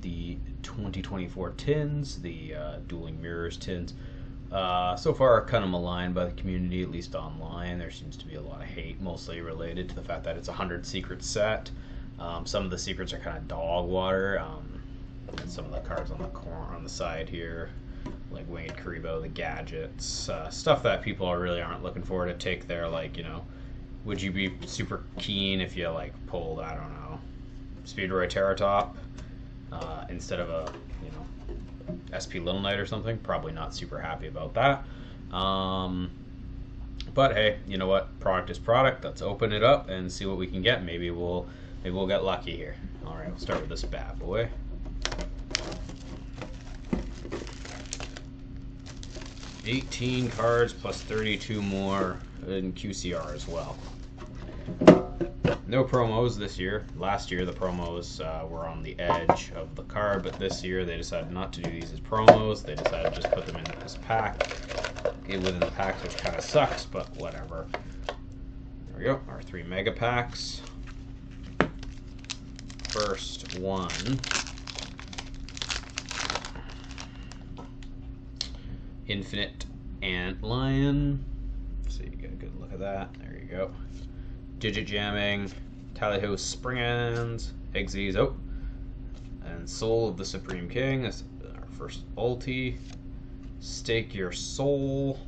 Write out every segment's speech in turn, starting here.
the 2024 tins, the Dueling Mirrors tins. So far, kind of maligned by the community, at least online. There seems to be a lot of hate, mostly related to the fact that it's a 100 secret set. Some of the secrets are kind of dog water. And some of the cards on the side here, like Winged Karibo, the gadgets, stuff that people really aren't looking for to take their, like, you know, would you be super keen if you, like, pulled, I don't know, Speedroy Terratop instead of a, you know, SP Little Knight or something? Probably not super happy about that. But hey, you know what? Product is product. Let's open it up and see what we can get. Maybe we'll get lucky here. All right, we'll start with this bad boy. $18 cards plus 32 more in QCR as well. No promos this year. Last year the promos were on the edge of the card, but this year they decided not to do these as promos. They decided to just put them in this pack, within the pack, which kind of sucks, but whatever. There we go, our 3 mega packs. First one. Infinite Antlion. So you get a good look at that. There you go. Digit Jamming, Tallyho Springans, Exes, oh, and Soul of the Supreme King. That's our first ulti. Stake Your Soul.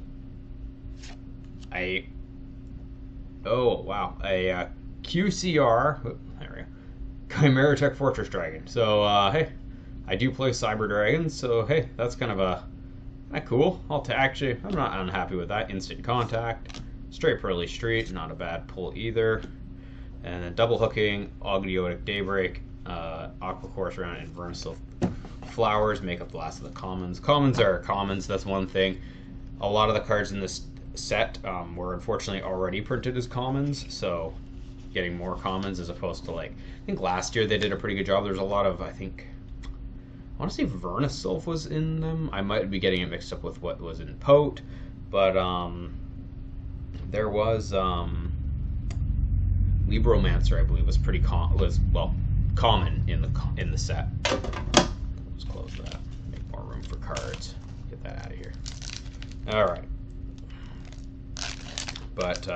Oh wow, a QCR. Oh, there we go. Chimera Tech Fortress Dragon. So hey, I do play Cyber Dragons, so hey, that's kind of cool. Actually, I'm not unhappy with that. Instant Contact, straight Pearly Street, not a bad pull either. And then double hooking, Ogdeotic Daybreak, Aqua Course Round, and Vermicil Flowers make up the last of the commons. Commons are commons, that's one thing. A lot of the cards in this set were unfortunately already printed as commons, so getting more commons as opposed to, like, I think last year they did a pretty good job. There's a lot of, I want to say Vernisylph was in them. I might be getting it mixed up with what was in Pote, but there was Libromancer, I believe, was pretty common in the set. Let's close that. Make more room for cards. Get that out of here. All right. But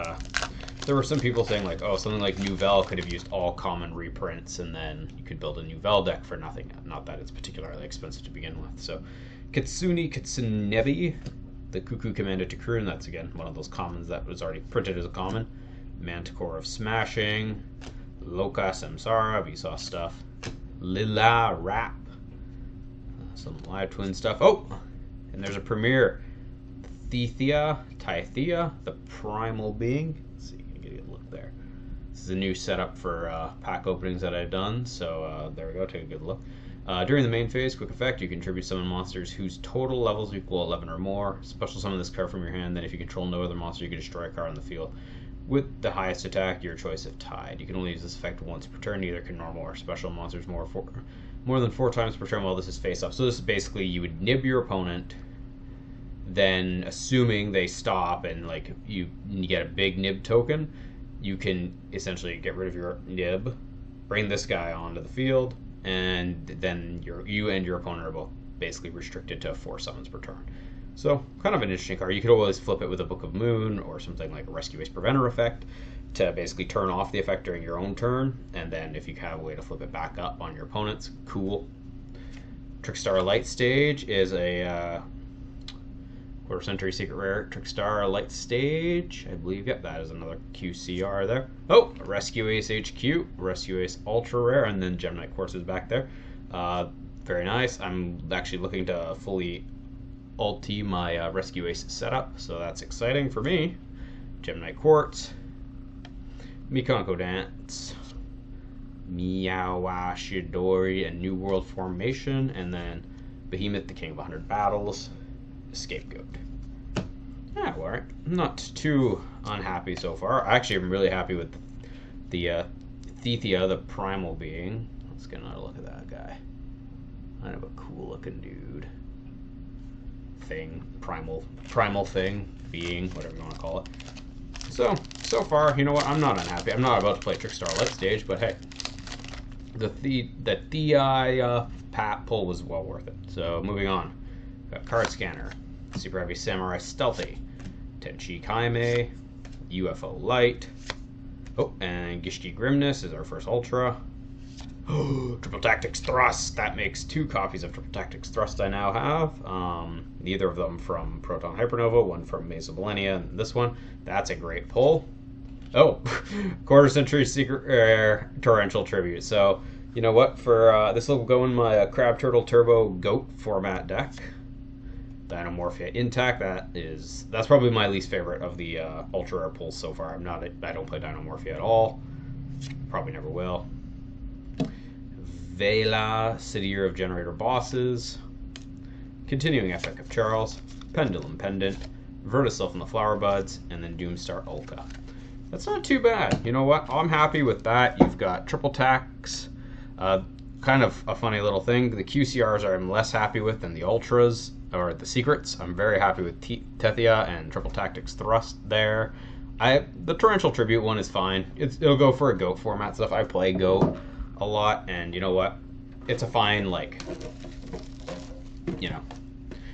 there were some people saying, like, oh, something like Nouvelle could have used all common reprints, and then you could build a Nouvelle deck for nothing. Not that it's particularly expensive to begin with. So, Kitsunevi, the Cuckoo Commander Takun, that's again one of those commons that was already printed as a common. Manticore of Smashing, Loka Samsara, Vsauce stuff. Lila Rap, some Live Twin stuff. Oh, and there's a premiere. Tythea, the Primal Being. Let's see, you can get a good look there. This is a new setup for pack openings that I've done, so there we go, take a good look. During the main phase, quick effect, you contribute summon monsters whose total levels equal 11 or more. Special summon this card from your hand, then if you control no other monster, you can destroy a card on the field. With the highest attack, your choice if tied. You can only use this effect once per turn, neither can normal or special monsters more than 4 times per turn while this is face up. So this is basically, you would nib your opponent, then assuming they stop and, like, you get a big nib token, you can essentially get rid of your nib, bring this guy onto the field, and then you and your opponent are both basically restricted to 4 summons per turn. So, kind of an interesting card. You could always flip it with a Book of Moon or something like a Rescue Ace Preventer effect to basically turn off the effect during your own turn, and then if you have a way to flip it back up on your opponent's, cool. Trickstar Light Stage is a Quarter Century Secret Rare Trickstar Light Stage, I believe. Yep, that is another QCR there. Oh, Rescue Ace HQ, Rescue Ace Ultra Rare, and then Gemini Quartz is back there. Very nice. I'm actually looking to fully ulti my Rescue Ace setup, so that's exciting for me. Gemini Quartz, Mikonko Dance, Meowa Shidori, and New World Formation, and then Behemoth, the King of 100 Battles, Scapegoat. Yeah, well, alright. Not too unhappy so far. Actually, I'm really happy with the Tythea, the Primal Being. Let's get another look at that guy. Kind of a cool looking dude. Thing, primal thing, being, whatever you want to call it. So far, you know what, I'm not unhappy. I'm not about to play Trickstar Light Stage, but hey, The Thea Pat pull was well worth it. So moving on, got Card Scanner, Super Heavy Samurai Stealthy, Tenchi Kaime, UFO Light. Oh, and Gishki Grimness is our first Ultra. Triple Tactics Thrust. That makes 2 copies of Triple Tactics Thrust I now have. Neither of them from Proton Hypernova, one from Maze of Millennia, and this one. That's a great pull. Oh, Quarter Century Secret Rare Torrential Tribute. So, you know what? For this will go in my Crab Turtle Turbo Goat format deck. Dynamorphia Intact. That's probably my least favorite of the Ultra Rare pulls so far. I don't play Dynamorphia at all. Probably never will. Vela, Cityr of Generator Bosses, Continuing Epic of Charles, Pendulum Pendant, Vertiself and the Flower Buds, and then Doomstar Ulka. That's not too bad. You know what? I'm happy with that. You've got Triple Tax. Kind of a funny little thing. The QCRs I'm less happy with than the Ultras, or the Secrets. I'm very happy with Tethia and Triple Tactics Thrust there. The Torrential Tribute one is fine. It'll go for a GOAT format stuff. I play GOAT a lot, and you know what? It's a fine,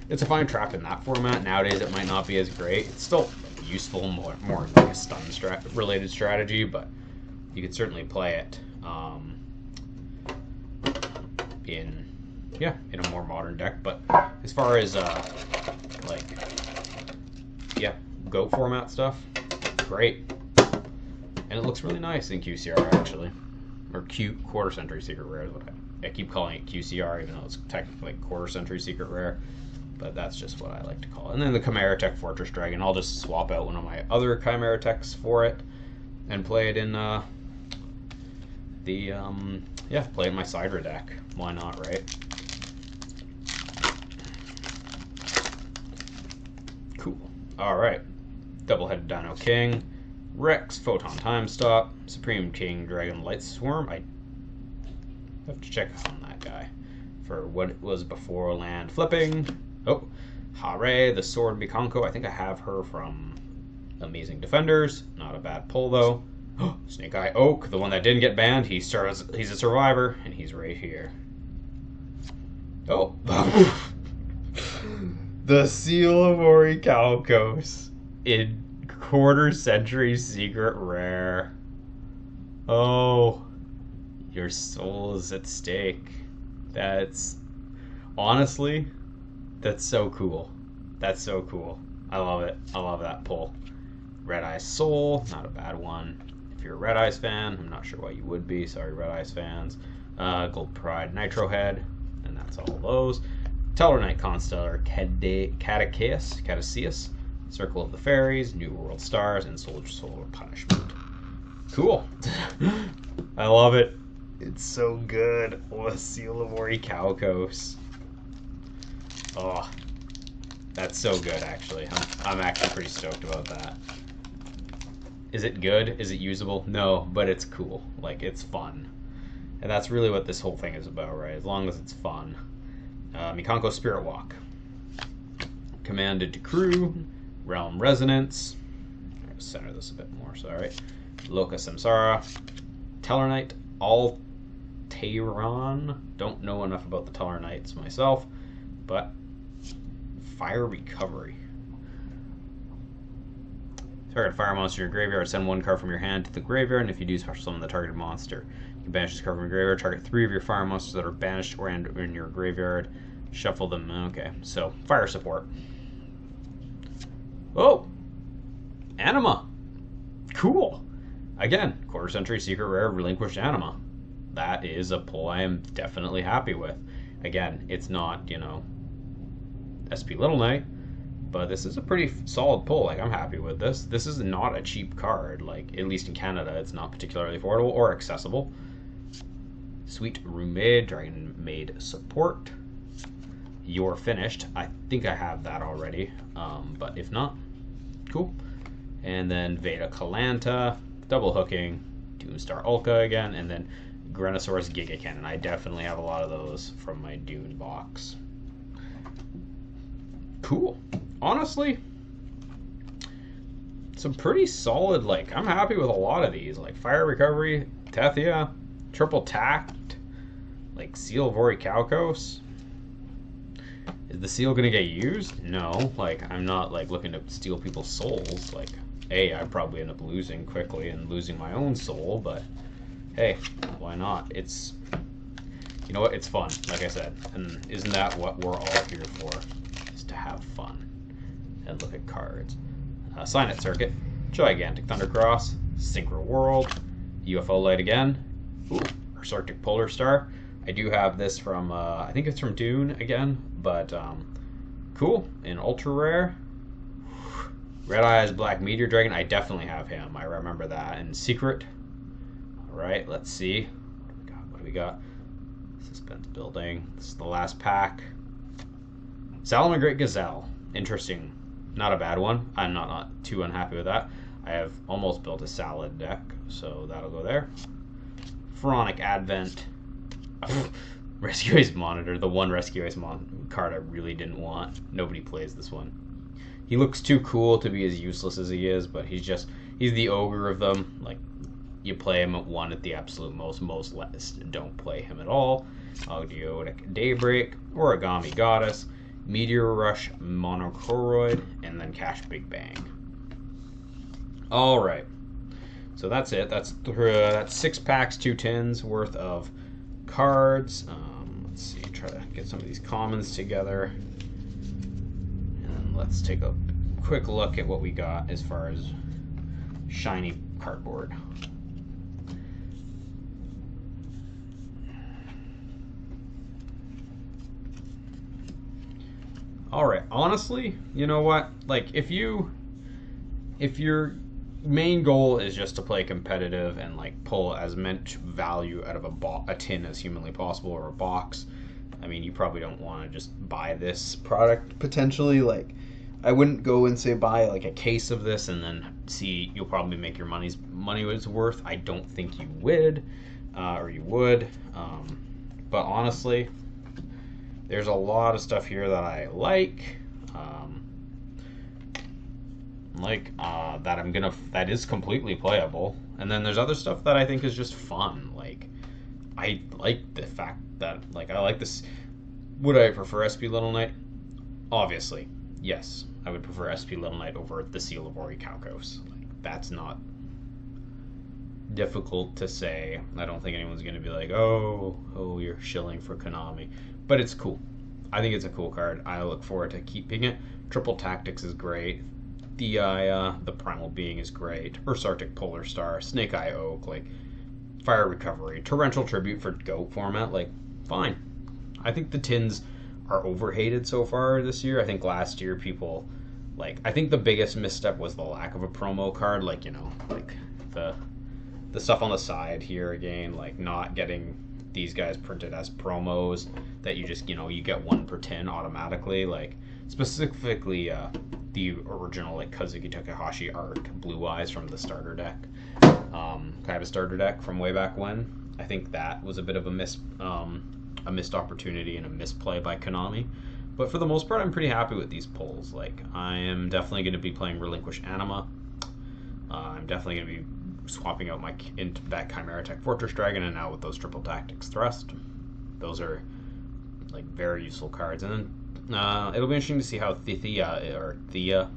it's a fine trap in that format. Nowadays it might not be as great. It's still useful, more like a stun related strategy, but you could certainly play it in a more modern deck. But as far as GOAT format stuff, great. And it looks really nice in QCR actually. Or Quarter Century Secret Rare is what I keep calling it QCR, even though it's technically Quarter Century Secret Rare. But that's just what I like to call it. And then the Chimera Tech Fortress Dragon. I'll just swap out one of my other Chimera Techs for it and play it in play it in my Sidra deck. Why not, right? Cool. Alright. Double-headed Dino King, Rex, Photon Time Stop, Supreme King, Dragon Light Swarm. I have to check on that guy for what it was before land flipping. Oh, Hare, the Sword Mikanko. I think I have her from Amazing Defenders. Not a bad pull though. Snake Eye Oak, the one that didn't get banned. He's a survivor, and he's right here. Oh, the Seal of Orichalcos in Quarter Century Secret Rare. Oh, your soul is at stake. That's honestly, that's so cool. That's so cool. I love it. I love that pull. Red Eyes Soul, not a bad one. If you're a Red Eyes fan, I'm not sure why you would be. Sorry, Red Eyes fans. Gold Pride Nitro Head, and that's all those. Tellarknight Constellar Cataceus, Circle of the Fairies, New World Stars, and Soldier Solar Punishment. Cool. I love it. It's so good. Oh, Seal of Orichalcos. Oh, that's so good, actually. I'm actually pretty stoked about that. Is it good? Is it usable? No, but it's cool. Like, it's fun. And that's really what this whole thing is about, right? As long as it's fun. Mikanko Spirit Walk. Commanded to Crew. Realm Resonance. I'm going to center this a bit more, sorry. Loka Samsara. Tellarknight. Altairon. Don't know enough about the Tellarknights myself, but Fire Recovery. Target fire monster in your graveyard, send one card from your hand to the graveyard, and if you do, special summon the targeted monster. You can banish this card from your graveyard, target 3 of your fire monsters that are banished or in your graveyard, shuffle them. Okay, so fire support. Oh! Anima! Cool! Again, Quarter Century Secret Rare Relinquished Anima. That is a pull I am definitely happy with. Again, it's not, SP Little Knight, but this is a pretty solid pull. Like, I'm happy with this. This is not a cheap card. Like, at least in Canada, it's not particularly affordable or accessible. Sweet Roommate, Dragon Maid Support. You're Finished. I think I have that already, but if not, cool. And then Veda Kalanta, double hooking, Doomstar Ulka again, and then Grenosaurus Giga Cannon. I definitely have a lot of those from my Dune box. Cool. Honestly, some pretty solid, I'm happy with a lot of these. Like Fire Recovery, Tethia, Triple Tact, Like, Seal of Orichalcos? Is the seal gonna get used? No. Like, I'm not, like, looking to steal people's souls. Like, I'd probably end up losing quickly and losing my own soul, but hey, why not? It's, you know what? It's fun, like I said. And isn't that what we're all here for? Is to have fun and look at cards. Signet Circuit, Gigantic Thundercross, Synchro World, UFO Light again, ooh, Arctic Polar Star. I do have this from, I think it's from Dune again, but cool, in ultra rare. Red Eyes Black Meteor Dragon, I definitely have him. I remember that. And Secret. All right, let's see. What do we got? Suspense building. This is the last pack. Salamangreat Gazelle. Interesting. Not a bad one. I'm not too unhappy with that. I have almost built a salad deck, so that'll go there. Pharaonic Advent. Rescue Ace Monitor. The one Rescue Ace card I really didn't want. Nobody plays this one. He looks too cool to be as useless as he is, but he's the ogre of them. Like, you play him at 1 at the absolute most less don't play him at all. Audiotic Daybreak, Origami Goddess, Meteor Rush Monochloroid, and then Cash Big Bang. Alright, so that's it. That's 6 packs, 2 tins worth of cards. Let's see, try to get some of these commons together. And let's take a quick look at what we got as far as shiny cardboard. Alright, honestly, you know what? Like, if your main goal is just to play competitive and like pull as much value out of a tin as humanly possible, or a box, I mean, you probably don't want to just buy this product potentially. Like, I wouldn't go and say buy like a case of this and then see you'll probably make your money was worth. I don't think you would, or you would. But honestly, there's a lot of stuff here that I like. That is completely playable, and then there's other stuff that I think is just fun. Like, I like the fact that, like, I like this. Would I prefer SP Little Knight? Obviously, yes, I would prefer SP Little Knight over the Seal of Orichalcos. Like, that's not difficult to say. I don't think anyone's gonna be like, oh, you're shilling for Konami, but it's cool. I think it's a cool card. I look forward to keeping it. Triple Tactics is great. The Primal Being is great. Arctic Polar Star, Snake Eye Oak, like Fire Recovery, Torrential Tribute for GOAT format, like, fine. I think the tins are overhated so far this year. I think last year people, like, I think the biggest misstep was the lack of a promo card, like, you know, like the stuff on the side here again, like not getting these guys printed as promos that you just, you know, you get 1 per tin automatically, like specifically the original, like, Kazuki Takahashi art Blue Eyes from the starter deck. I have a starter deck from way back when. I think that was a bit of a missed opportunity and a misplay by Konami. But for the most part, I'm pretty happy with these pulls. Like, I am definitely going to be playing Relinquish Anima. I'm definitely going to be swapping out into that Chimera Tech Fortress Dragon, and now with those Triple Tactics Thrust. Those are, like, very useful cards. And then it'll be interesting to see how Thea, the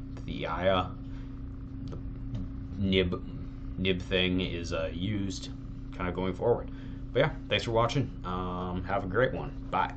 nib thing is used kind of going forward. But yeah, thanks for watching. Have a great one. Bye.